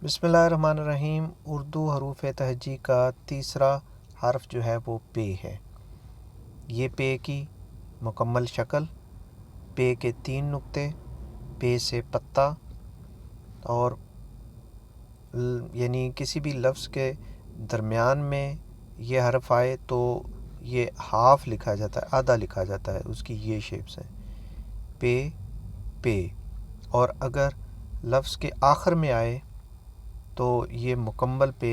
बिस्मिल्लाहिर्रहमानिर्रहीम। उर्दू हरूफ तहजी का तीसरा हर्फ जो है वो पे है। ये पे की मुकम्मल शक्ल, पे के 3 नुक्ते, पे से पत्ता, और यानी किसी भी लफ्ज़ के दरमियान में ये हर्फ आए तो ये हाफ लिखा जाता है, आधा लिखा जाता है, उसकी ये शेप्स हैं पे पे। और अगर लफ्ज़ के आखिर में आए तो ये मुकम्मल पे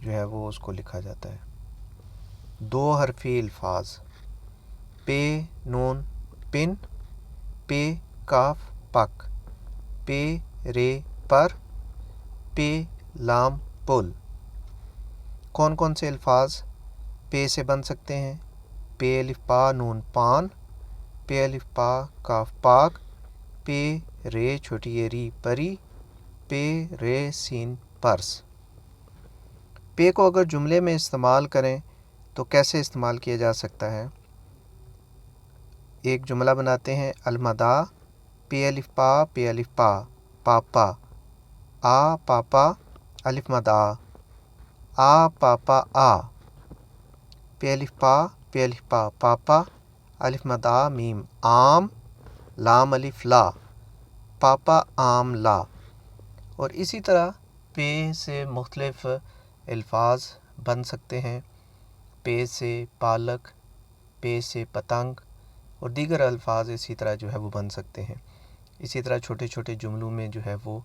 जो है वो उसको लिखा जाता है। 2 हरफ़ी अल्फाज पे नून पिन, पे काफ पक, पे रे पर, पे लाम पुल। कौन कौन से अल्फाज पे से बन सकते हैं? पे अलिफ पा नून पान, पे अलिफ पा काफ पाक, पे रे छोटी ये री परी, पे रे सीन पर्स। पे को अगर जुमले में इस्तेमाल करें तो कैसे इस्तेमाल किया जा सकता है? एक जुमला बनाते हैं, अलमदा पे अलिफ पा पापा, आ पापा अलिफ मदा, आ पापा आ, पे अलिफ पा पापा अलिफ मदा मीम आम, लाम अलिफ ला, पापा आम ला। और इसी तरह पे से मुख्तलिफ अल्फाज बन सकते हैं। पे से पालक, पे से पतंग और दीगर अल्फाज इसी तरह जो है वो बन सकते हैं। इसी तरह छोटे छोटे जुमलों में जो है वो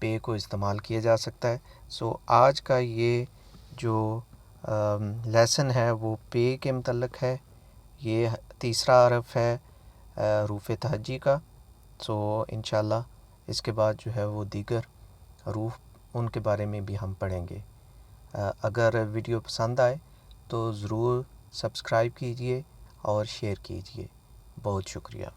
पे को इस्तेमाल किया जा सकता है। सो आज का ये जो लेसन है वो पे के मुतल्लिक़ है। ये तीसरा हरफ है हरूफ तहजी का। सो इंशाल्लाह इसके बाद जो है वो दीगर हरूफ उनके बारे में भी हम पढ़ेंगे। अगर वीडियो पसंद आए तो ज़रूर सब्सक्राइब कीजिए और शेयर कीजिए। बहुत शुक्रिया।